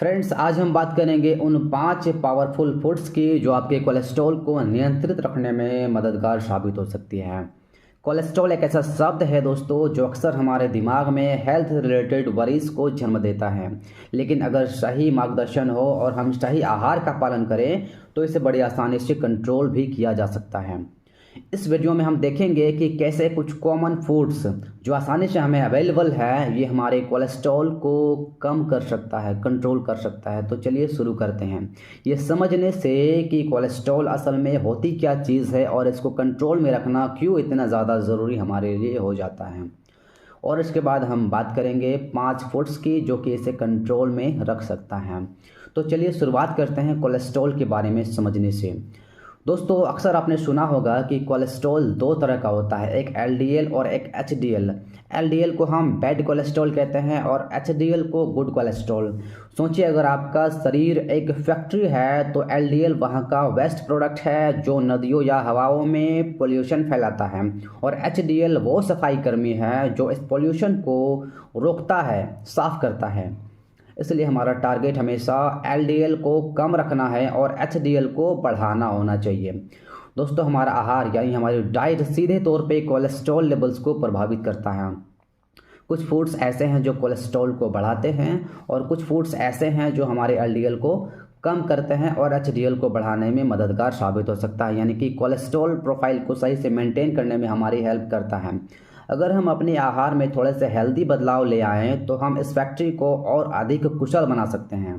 Friends, आज हम बात करेंगे उन 5 पावरफुल फूड्स की जो आपके कोलेस्ट्रॉल को नियंत्रित रखने में मददगार साबित हो सकती है। कोलेस्ट्रॉल एक ऐसा शब्द है दोस्तों जो अक्सर हमारे दिमाग में हेल्थ रिलेटेड वरीज को जन्म देता है, लेकिन अगर सही मार्गदर्शन हो और हम सही आहार का पालन करें तो इसे बड़ी आसानी से कंट्रोल भी किया जा सकता है। इस वीडियो में हम देखेंगे कि कैसे कुछ कॉमन फूड्स जो आसानी से हमें अवेलेबल है ये हमारे कोलेस्ट्रॉल को कम कर सकता है, कंट्रोल कर सकता है। तो चलिए शुरू करते हैं ये समझने से कि कोलेस्ट्रॉल असल में होती क्या चीज़ है और इसको कंट्रोल में रखना क्यों इतना ज़्यादा ज़रूरी हमारे लिए हो जाता है। और इसके बाद हम बात करेंगे 5 फूड्स की जो कि इसे कंट्रोल में रख सकता है। तो चलिए शुरुआत करते हैं कोलेस्ट्रॉल के बारे में समझने से। दोस्तों, अक्सर आपने सुना होगा कि कोलेस्ट्रॉल 2 तरह का होता है, एक एलडीएल और एक एचडीएल। एलडीएल को हम बैड कोलेस्ट्रॉल कहते हैं और एचडीएल को गुड कोलेस्ट्रॉल। सोचिए, अगर आपका शरीर एक फैक्ट्री है तो एलडीएल वहाँ का वेस्ट प्रोडक्ट है जो नदियों या हवाओं में पोल्यूशन फैलाता है, और एचडीएल वो सफाई कर्मी है जो इस पोल्यूशन को रोकता है, साफ करता है। इसलिए हमारा टारगेट हमेशा एलडीएल को कम रखना है और एचडीएल को बढ़ाना होना चाहिए। दोस्तों, हमारा आहार यानी हमारी डाइट सीधे तौर पे कोलेस्ट्रॉल लेवल्स को प्रभावित करता है। कुछ फूड्स ऐसे हैं जो कोलेस्ट्रॉल को बढ़ाते हैं और कुछ फूड्स ऐसे हैं जो हमारे एलडीएल को कम करते हैं और एचडीएल को बढ़ाने में मददगार साबित हो सकता है, यानी कि कोलेस्ट्रॉल प्रोफाइल को सही से मेंटेन करने में हमारी हेल्प करता है। अगर हम अपने आहार में थोड़े से हेल्दी बदलाव ले आएँ तो हम इस फैक्ट्री को और अधिक कुशल बना सकते हैं।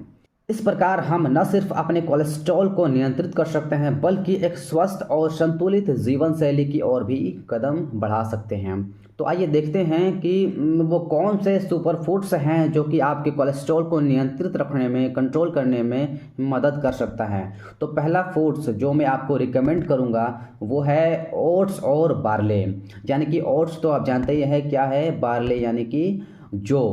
इस प्रकार हम न सिर्फ अपने कोलेस्ट्रॉल को नियंत्रित कर सकते हैं बल्कि एक स्वस्थ और संतुलित जीवन शैली की ओर भी कदम बढ़ा सकते हैं। तो आइए देखते हैं कि वो कौन से सुपर फूड्स हैं जो कि आपके कोलेस्ट्रॉल को नियंत्रित रखने में, कंट्रोल करने में मदद कर सकता है। तो पहला फूड्स जो मैं आपको रिकमेंड करूंगा वो है ओट्स और बार्ले। यानी कि ओट्स तो आप जानते ही है क्या है, बार्ले यानी कि जौ।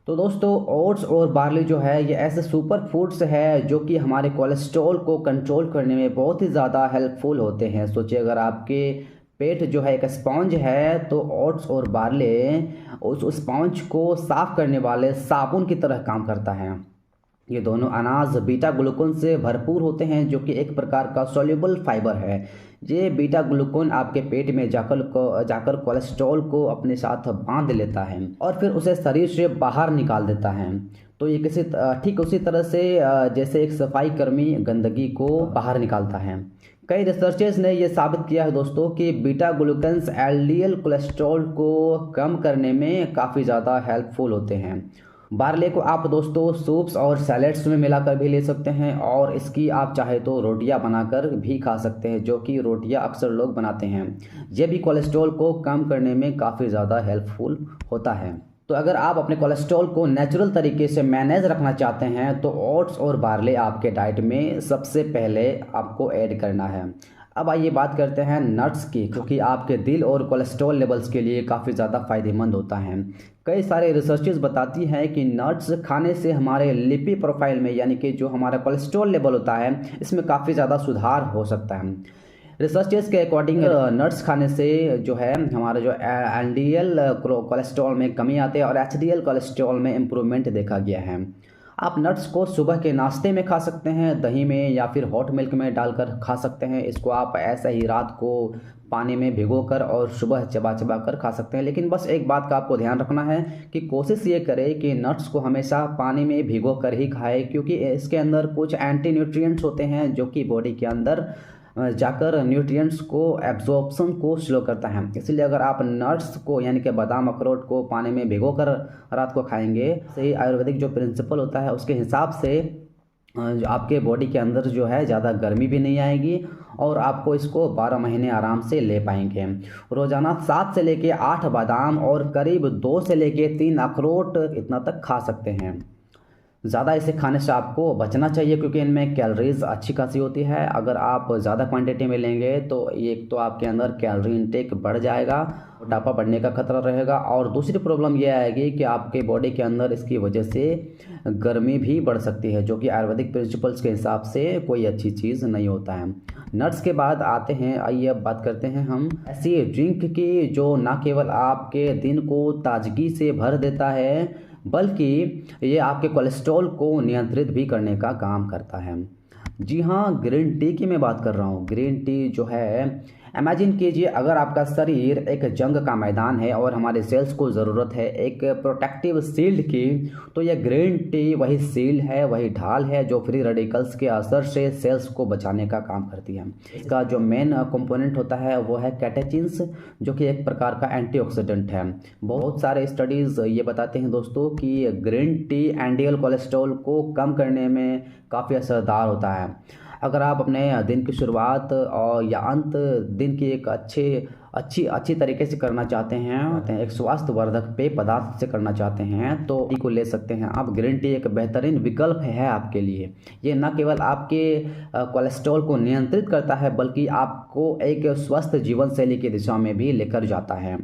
तो दोस्तों, ओट्स और बार्ली जो है ये ऐसे सुपर फूड्स है जो कि हमारे कोलेस्ट्रॉल को कंट्रोल करने में बहुत ही ज़्यादा हेल्पफुल होते हैं। सोचिए, अगर आपके पेट जो है एक स्पॉन्ज है तो ओट्स और बार्ले उस स्पॉन्ज को साफ करने वाले साबुन की तरह काम करता है। ये दोनों अनाज बीटा ग्लूकोन से भरपूर होते हैं जो कि एक प्रकार का सॉल्युबल फाइबर है। ये बीटा ग्लूकोन आपके पेट में जाकर कोलेस्ट्रॉल को अपने साथ बांध लेता है और फिर उसे शरीर से बाहर निकाल देता है। तो ये ठीक उसी तरह से जैसे एक सफाई कर्मी गंदगी को बाहर निकालता है। कई रिसर्चर्स ने यह साबित किया है दोस्तों कि बीटा ग्लूकन्स एलडीएल कोलेस्ट्रॉल को कम करने में काफ़ी ज़्यादा हेल्पफुल होते हैं। बार्ले को आप दोस्तों सूप्स और सैलेड्स में मिलाकर भी ले सकते हैं और इसकी आप चाहे तो रोटियां बनाकर भी खा सकते हैं, जो कि रोटियां अक्सर लोग बनाते हैं। यह भी कोलेस्ट्रॉल को कम करने में काफ़ी ज़्यादा हेल्पफुल होता है। तो अगर आप अपने कोलेस्ट्रॉल को नेचुरल तरीके से मैनेज रखना चाहते हैं तो ओट्स और बार्ले आपके डाइट में सबसे पहले आपको ऐड करना है। अब आइए बात करते हैं नट्स की, क्योंकि आपके दिल और कोलेस्ट्रॉल लेवल्स के लिए काफ़ी ज़्यादा फायदेमंद होता है। कई सारे रिसर्चेस बताती हैं कि नट्स खाने से हमारे लिपिड प्रोफाइल में, यानी कि जो हमारा कोलेस्ट्रॉल लेवल होता है, इसमें काफ़ी ज़्यादा सुधार हो सकता है। रिसर्चर्स के अकॉर्डिंग नट्स खाने से जो है हमारा जो एलडीएल कोलेस्ट्रॉल में कमी आती है और एचडीएल कोलेस्ट्रॉल में इम्प्रूवमेंट देखा गया है। आप नट्स को सुबह के नाश्ते में खा सकते हैं, दही में या फिर हॉट मिल्क में डालकर खा सकते हैं। इसको आप ऐसे ही रात को पानी में भिगोकर और सुबह चबा चबा कर खा सकते हैं। लेकिन बस एक बात का आपको ध्यान रखना है कि कोशिश ये करें कि नट्स को हमेशा पानी में भिगो कर ही खाएं, क्योंकि इसके अंदर कुछ एंटी न्यूट्रिएंट्स होते हैं जो कि बॉडी के अंदर जाकर न्यूट्रिएंट्स को एब्जॉर्प्शन को स्लो करता है। इसलिए अगर आप नट्स को यानी कि बादाम अखरोट को पानी में भिगोकर रात को खाएंगे, सही आयुर्वेदिक जो प्रिंसिपल होता है उसके हिसाब से आपके बॉडी के अंदर जो है ज़्यादा गर्मी भी नहीं आएगी और आपको इसको 12 महीने आराम से ले पाएंगे। रोज़ाना 7 से लेके 8 बादाम और करीब 2 से लेके 3 अखरोट इतना तक खा सकते हैं। ज़्यादा इसे खाने से आपको बचना चाहिए क्योंकि इनमें कैलोरीज अच्छी खासी होती है। अगर आप ज़्यादा क्वांटिटी में लेंगे तो एक तो आपके अंदर कैलोरी इंटेक बढ़ जाएगा, मोटापा बढ़ने का खतरा रहेगा, और दूसरी प्रॉब्लम यह आएगी कि आपके बॉडी के अंदर इसकी वजह से गर्मी भी बढ़ सकती है, जो कि आयुर्वेदिक प्रिंसिपल्स के हिसाब से कोई अच्छी चीज़ नहीं होता है। नट्स के बाद आते हैं, आइए अब बात करते हैं हम ऐसी ड्रिंक की जो ना केवल आपके दिन को ताजगी से भर देता है बल्कि ये आपके कोलेस्ट्रॉल को नियंत्रित भी करने का काम करता है। जी हाँ, ग्रीन टी की मैं बात कर रहा हूँ। ग्रीन टी जो है, इमेजिन कीजिए अगर आपका शरीर एक जंग का मैदान है और हमारे सेल्स को ज़रूरत है एक प्रोटेक्टिव शील्ड की, तो यह ग्रीन टी वही शील्ड है, वही ढाल है जो फ्री रेडिकल्स के असर से सेल्स को बचाने का काम करती है। इसका जो मेन कंपोनेंट होता है वो है कैटेचिन्स, जो कि एक प्रकार का एंटीऑक्सीडेंट है। बहुत सारे स्टडीज़ ये बताते हैं दोस्तों कि ग्रीन टी एलडीएल कोलेस्ट्रॉल को कम करने में काफ़ी असरदार होता है। अगर आप अपने दिन की शुरुआत और या अंत दिन की एक अच्छी तरीके से करना चाहते हैं, एक स्वास्थ्यवर्धक पेय पदार्थ से करना चाहते हैं, तो टी को ले सकते हैं आप। ग्रीन टी एक बेहतरीन विकल्प है आपके लिए। ये न केवल आपके कोलेस्ट्रॉल को नियंत्रित करता है, बल्कि आपको एक स्वस्थ जीवन शैली की दिशा में भी लेकर जाता है।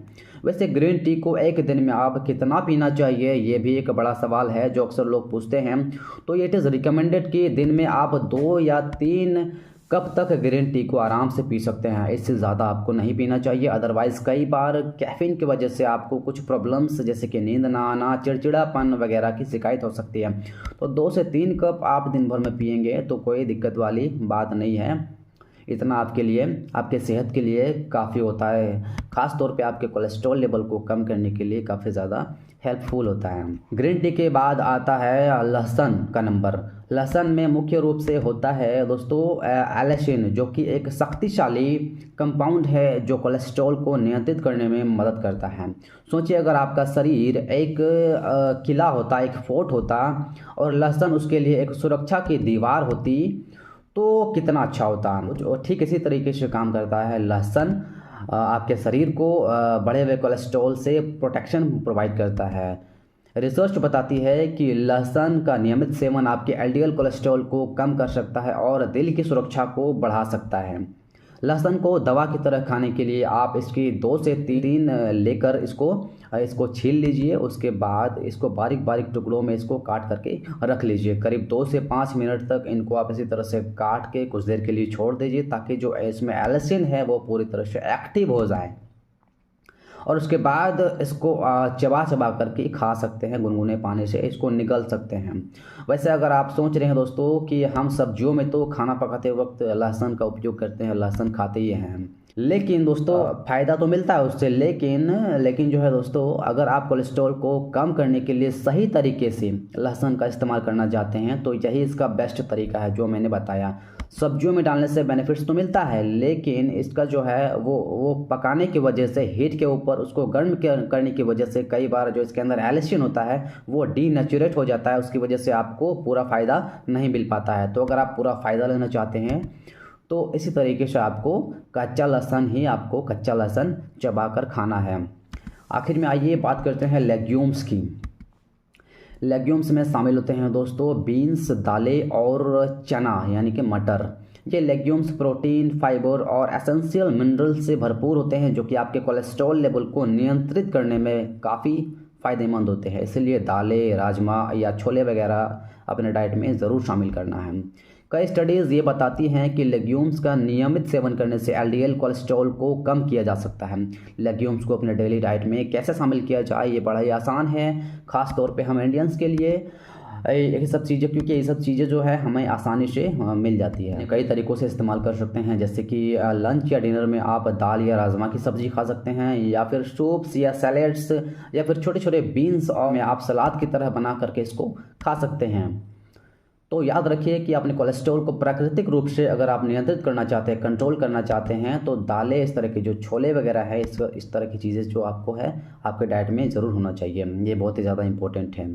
वैसे ग्रीन टी को एक दिन में आप कितना पीना चाहिए, ये भी एक बड़ा सवाल है जो अक्सर लोग पूछते हैं। तो इट इज़ रिकमेंडेड कि दिन में आप 2 या 3 कप तक ग्रीन टी को आराम से पी सकते हैं। इससे ज़्यादा आपको नहीं पीना चाहिए, अदरवाइज़ कई बार कैफीन की वजह से आपको कुछ प्रॉब्लम्स जैसे कि नींद ना आना, चिड़चिड़ापन वगैरह की शिकायत हो सकती है। तो 2 से 3 कप आप दिन भर में पिएंगे तो कोई दिक्कत वाली बात नहीं है। इतना आपके लिए, आपके सेहत के लिए काफ़ी होता है। ख़ास तौर पे आपके कोलेस्ट्रॉल लेवल को कम करने के लिए काफ़ी ज़्यादा हेल्पफुल होता है। ग्रीन टी के बाद आता है लहसुन का नंबर। लहसुन में मुख्य रूप से होता है दोस्तों एलिसिन, जो कि एक शक्तिशाली कंपाउंड है जो कोलेस्ट्रॉल को नियंत्रित करने में मदद करता है। सोचिए अगर आपका शरीर एक किला होता, एक फोर्ट होता और लहसुन उसके लिए एक सुरक्षा की दीवार होती, तो कितना अच्छा होता। ठीक इसी तरीके से काम करता है लहसुन। आपके शरीर को बढ़े हुए कोलेस्ट्रॉल से प्रोटेक्शन प्रोवाइड करता है। रिसर्च बताती है कि लहसुन का नियमित सेवन आपके एलडीएल कोलेस्ट्रॉल को कम कर सकता है और दिल की सुरक्षा को बढ़ा सकता है। लहसुन को दवा की तरह खाने के लिए आप इसकी 2 से 3 लेकर इसको छील लीजिए। उसके बाद इसको बारीक बारीक टुकड़ों में इसको काट करके रख लीजिए। करीब 2 से 5 मिनट तक इनको आप इसी तरह से काट के कुछ देर के लिए छोड़ दीजिए, ताकि जो इसमें एलिसिन है वो पूरी तरह से एक्टिव हो जाए। और उसके बाद इसको चबा चबा करके खा सकते हैं, गुनगुने पानी से इसको निगल सकते हैं। वैसे अगर आप सोच रहे हैं दोस्तों कि हम सब्जियों में तो खाना पकाते वक्त लहसुन का उपयोग करते हैं, लहसुन खाते ही हैं, लेकिन दोस्तों फ़ायदा तो मिलता है उससे, लेकिन जो है दोस्तों, अगर आप कोलेस्ट्रॉल को कम करने के लिए सही तरीके से लहसुन का इस्तेमाल करना चाहते हैं तो यही इसका बेस्ट तरीका है जो मैंने बताया। सब्जियों में डालने से बेनिफिट्स तो मिलता है, लेकिन इसका जो है वो पकाने की वजह से, हीट के ऊपर उसको गर्म करने की वजह से कई बार जो इसके अंदर एलिसिन होता है वो डीनेचुरेट हो जाता है। उसकी वजह से आपको पूरा फ़ायदा नहीं मिल पाता है। तो अगर आप पूरा फ़ायदा लेना चाहते हैं तो इसी तरीके से आपको कच्चा लहसुन चबा कर खाना है। आखिर में आइए बात करते हैं लेग्यूम्स की। लेग्यूम्स में शामिल होते हैं दोस्तों बीन्स, दालें और चना यानी कि मटर। ये लेग्यूम्स प्रोटीन, फाइबर और एसेंशियल मिनरल से भरपूर होते हैं जो कि आपके कोलेस्ट्रॉल लेवल को नियंत्रित करने में काफ़ी फ़ायदेमंद होते हैं। इसलिए दालें, राजमा या छोले वगैरह अपने डाइट में ज़रूर शामिल करना है। कई स्टडीज़ ये बताती हैं कि लेग्यूम्स का नियमित सेवन करने से एलडीएल कोलेस्ट्रॉल को कम किया जा सकता है। लेग्यूम्स को अपने डेली डाइट में कैसे शामिल किया जाए, ये बड़ा ही आसान है, ख़ास तौर पे हम इंडियंस के लिए ये सब चीज़ें, क्योंकि ये सब चीज़ें जो है हमें आसानी से मिल जाती है। कई तरीक़ों से इस्तेमाल कर सकते हैं, जैसे कि लंच या डिनर में आप दाल या राजमा की सब्ज़ी खा सकते हैं, या फिर सूप्स या सैलेड्स, या फिर छोटे छोटे बीन्स और आप सलाद की तरह बना करके इसको खा सकते हैं। तो याद रखिए कि अपने कोलेस्ट्रॉल को प्राकृतिक रूप से अगर आप नियंत्रित करना चाहते हैं, कंट्रोल करना चाहते हैं, तो दालें, इस तरह के जो छोले वगैरह है, इस तरह की चीज़ें जो आपको है आपके डाइट में ज़रूर होना चाहिए। ये बहुत ही ज़्यादा इंपॉर्टेंट है।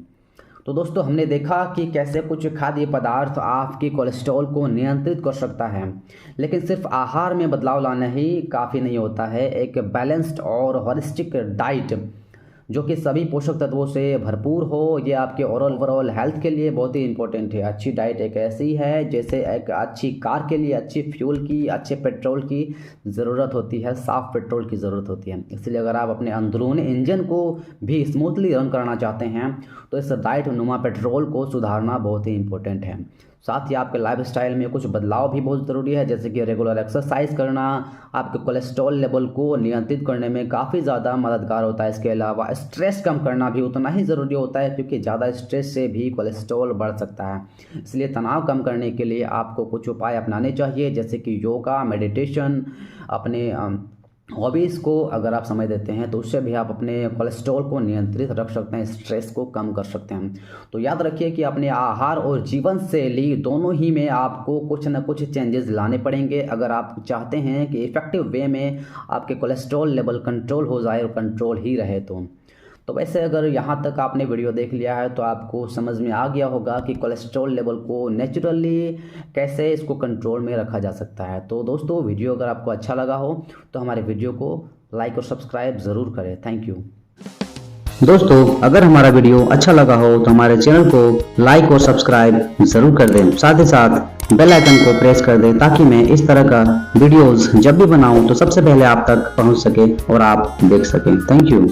तो दोस्तों हमने देखा कि कैसे कुछ खाद्य पदार्थ आपके कोलेस्ट्रॉल को नियंत्रित कर सकता है, लेकिन सिर्फ आहार में बदलाव लाना ही काफ़ी नहीं होता है। एक बैलेंस्ड और होलिस्टिक डाइट जो कि सभी पोषक तत्वों से भरपूर हो, ये आपके ओवरऑल हेल्थ के लिए बहुत ही इंपॉर्टेंट है। अच्छी डाइट एक ऐसी है जैसे एक अच्छी कार के लिए अच्छी फ्यूल की, अच्छे पेट्रोल की ज़रूरत होती है, साफ़ पेट्रोल की ज़रूरत होती है। इसलिए अगर आप अपने अंदरूनी इंजन को भी स्मूथली रन करना चाहते हैं तो इस डाइट नुमा पेट्रोल को सुधारना बहुत ही इंपॉर्टेंट है। साथ ही आपके लाइफस्टाइल में कुछ बदलाव भी बहुत ज़रूरी है, जैसे कि रेगुलर एक्सरसाइज करना आपके कोलेस्ट्रॉल लेवल को नियंत्रित करने में काफ़ी ज़्यादा मददगार होता है। इसके अलावा स्ट्रेस कम करना भी उतना ही ज़रूरी होता है, क्योंकि ज़्यादा स्ट्रेस से भी कोलेस्ट्रॉल बढ़ सकता है। इसलिए तनाव कम करने के लिए आपको कुछ उपाय अपनाने चाहिए, जैसे कि योगा, मेडिटेशन, अपने हॉबीज़ को अगर आप समय देते हैं तो उससे भी आप अपने कोलेस्ट्रॉल को नियंत्रित रख सकते हैं, स्ट्रेस को कम कर सकते हैं। तो याद रखिए कि अपने आहार और जीवन शैली दोनों ही में आपको कुछ ना कुछ चेंजेस लाने पड़ेंगे, अगर आप चाहते हैं कि इफ़ेक्टिव वे में आपके कोलेस्ट्रॉल लेवल कंट्रोल हो जाए और कंट्रोल ही रहे। तो वैसे अगर यहाँ तक आपने वीडियो देख लिया है तो आपको समझ में आ गया होगा कि कोलेस्ट्रॉल लेवल को नेचुरली कैसे इसको कंट्रोल में रखा जा सकता है। तो दोस्तों, वीडियो अगर आपको अच्छा लगा हो तो हमारे वीडियो को लाइक और सब्सक्राइब ज़रूर करें। Thank you. दोस्तों, अगर हमारा वीडियो अच्छा लगा हो तो हमारे चैनल को लाइक और सब्सक्राइब जरूर कर दें। साथ ही साथ बेल आइकन को प्रेस कर दें, ताकि मैं इस तरह का वीडियोस जब भी बनाऊं तो सबसे पहले आप तक पहुंच सके और आप देख सकें। Thank you.